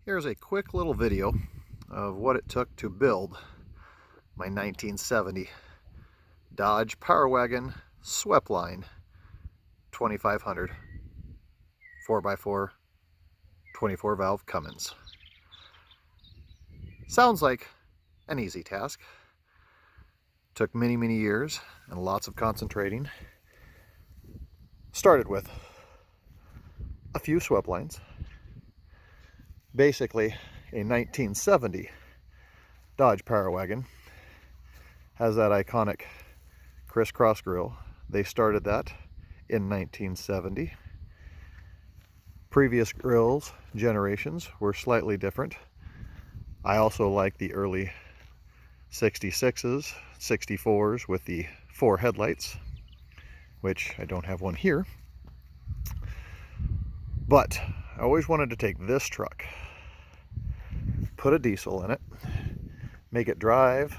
Here's a quick little video of what it took to build my 1970 Dodge Power Wagon sweptline 2500 4x4 24 valve Cummins. Sounds like an easy task. Took many years and lots of concentrating. Started with a few sweplines. Basically, a 1970 Dodge Power Wagon has that iconic crisscross grille. They started that in 1970. Previous grills generations were slightly different. I also like the early 66s, 64s with the 4 headlights, which I don't have one here. But I always wanted to take this truck, put a diesel in it, make it drive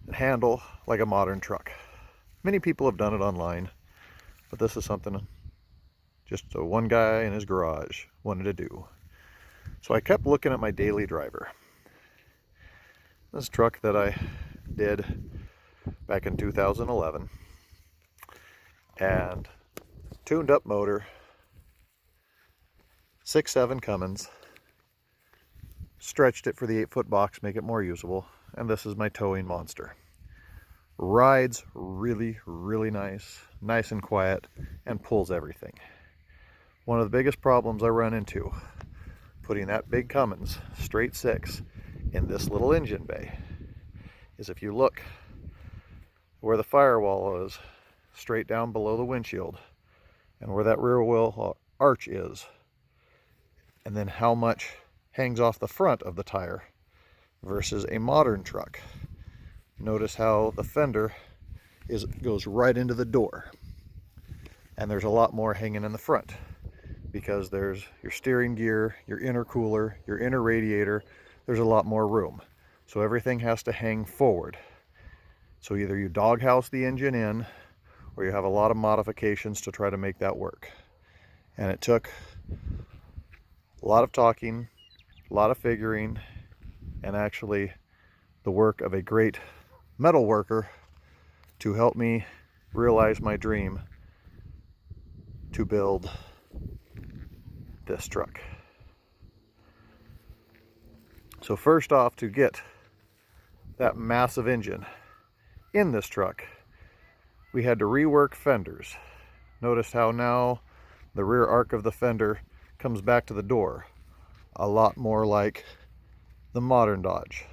and handle like a modern truck. Many people have done it online, but this is something just one guy in his garage wanted to do. So I kept looking at my daily driver. This truck that I did back in 2011, and tuned up motor, 6.7 Cummins, stretched it for the 8-foot box, make it more usable, and this is my towing monster. Rides really nice and quiet, and pulls everything. One of the biggest problems I run into putting that big Cummins straight 6 in this little engine bay is, if you look where the firewall is, straight down below the windshield, and where that rear wheel arch is, and then how much hangs off the front of the tire versus a modern truck. Notice how the fender goes right into the door, and there's a lot more hanging in the front because there's your steering gear, your intercooler, your inner radiator. There's a lot more room, so everything has to hang forward. So either you doghouse the engine in, or you have a lot of modifications to try to make that work. And it took a lot of talking, a lot of figuring, and actually the work of a great metal worker to help me realize my dream to build this truck. So first off, to get that massive engine in this truck, we had to rework fenders. Notice how now the rear arc of the fender comes back to the door, a lot more like the modern Dodge.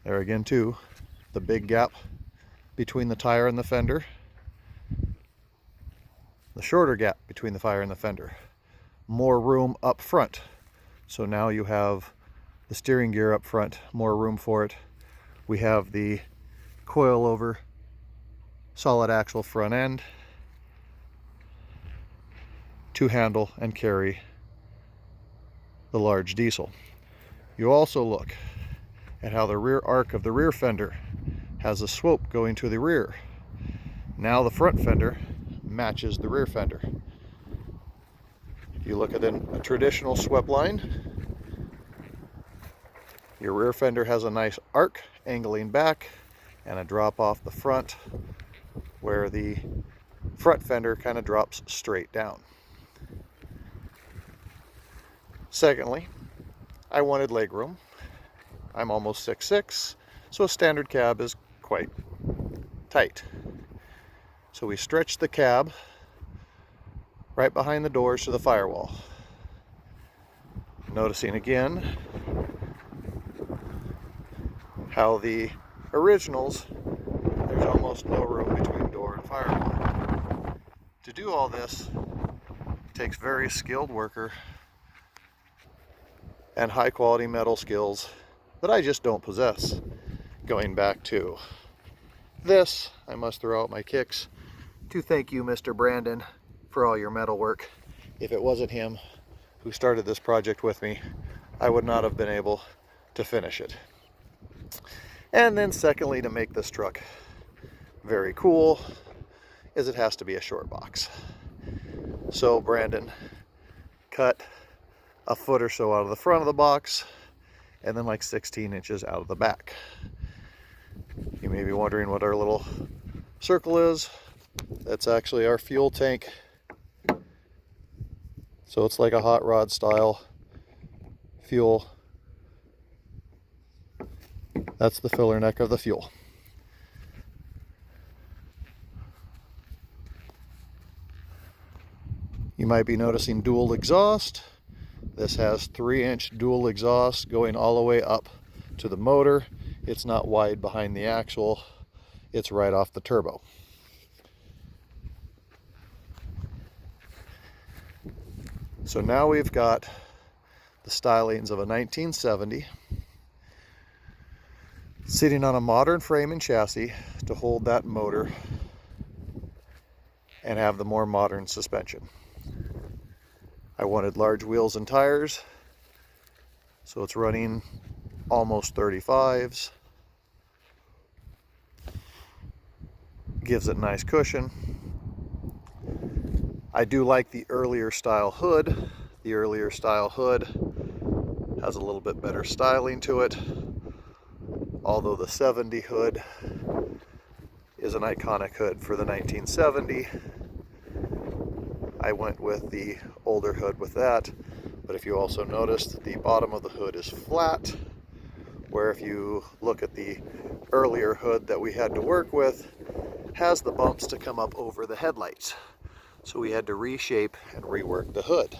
There again too, the big gap between the tire and the fender, the shorter gap between the tire and the fender, more room up front. So now you have the steering gear up front, more room for it. We have the coilover solid axle front end to handle and carry the large diesel. You also look at how the rear arc of the rear fender has a swope going to the rear. Now the front fender matches the rear fender. If you look at a traditional sweptline, your rear fender has a nice arc angling back and a drop off the front, where the front fender kind of drops straight down. Secondly, I wanted legroom. I'm almost 6'6", so a standard cab is quite tight. So we stretched the cab right behind the doors to the firewall. Noticing again how the originals, there's almost no room between door and firewall. To do all this takes very skilled worker and high quality metal skills that I just don't possess. Going back to this, I must throw out my kicks to thank you, Mr. Brandon, for all your metal work. If it wasn't him who started this project with me, I would not have been able to finish it. And then secondly, to make this truck very cool, is it has to be a short box. So Brandon cut a foot or so out of the front of the box, and then like 16 inches out of the back. You may be wondering what our little circle is. That's actually our fuel tank. So it's like a hot rod style fuel. That's the filler neck of the fuel. You might be noticing dual exhaust. This has 3-inch dual exhaust going all the way up to the motor. It's not wide behind the axle. It's right off the turbo. So now we've got the stylings of a 1970 sitting on a modern frame and chassis to hold that motor and have the more modern suspension. I wanted large wheels and tires, so it's running almost 35s. Gives it nice cushion. I do like the earlier style hood. The earlier style hood has a little bit better styling to it, although the 70 hood is an iconic hood for the 1970. I went with the older hood with that, but if you also noticed, the bottom of the hood is flat, where if you look at the earlier hood that we had to work with, has the bumps to come up over the headlights. So we had to reshape and rework the hood.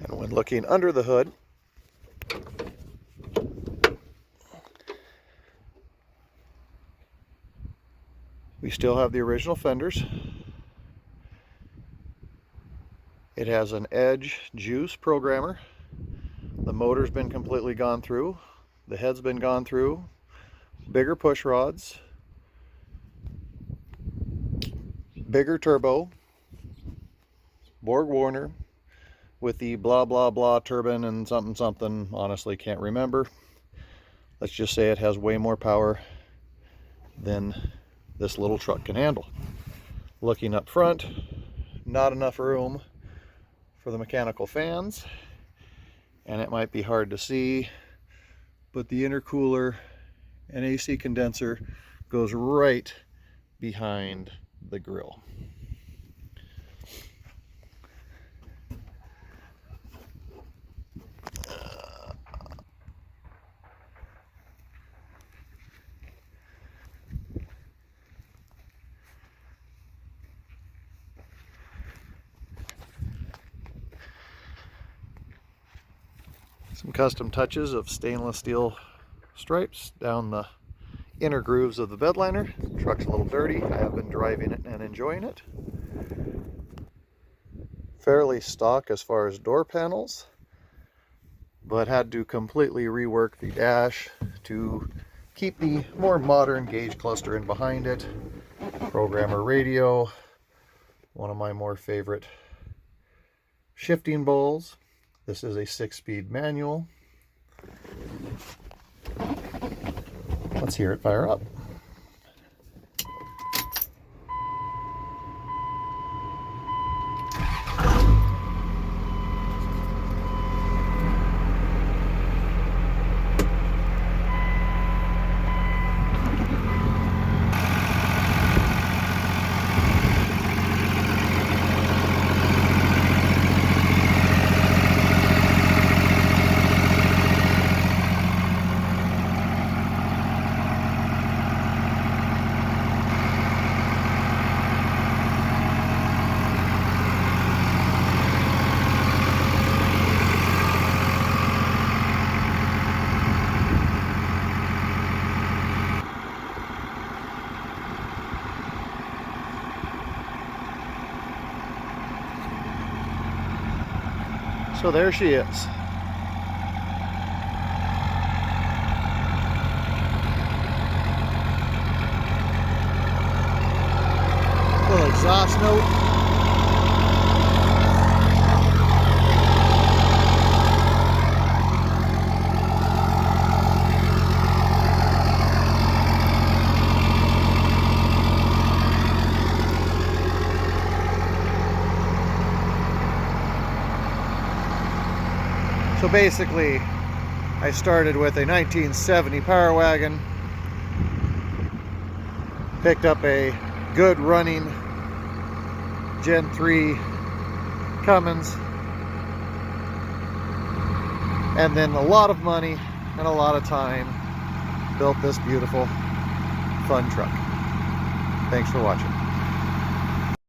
And when looking under the hood, we still have the original fenders. It has an Edge Juice programmer. The motor's been completely gone through. The head's been gone through. Bigger push rods. Bigger turbo. Borg Warner with the blah blah blah turbine and something something. Honestly, can't remember. Let's just say it has way more power than this little truck can handle. Looking up front, not enough room for the mechanical fans, and it might be hard to see, but the intercooler and AC condenser goes right behind the grill. Some custom touches of stainless steel stripes down the inner grooves of the bed liner. The truck's a little dirty. I have been driving it and enjoying it. Fairly stock as far as door panels, but had to completely rework the dash to keep the more modern gauge cluster in behind it. Programmer radio, one of my more favorite shifting bowls. This is a 6-speed manual. Let's hear it fire up. So there she is. Little exhaust note. So basically, I started with a 1970 Power Wagon, picked up a good running Gen 3 Cummins, and then a lot of money and a lot of time built this beautiful, fun truck. Thanks for watching.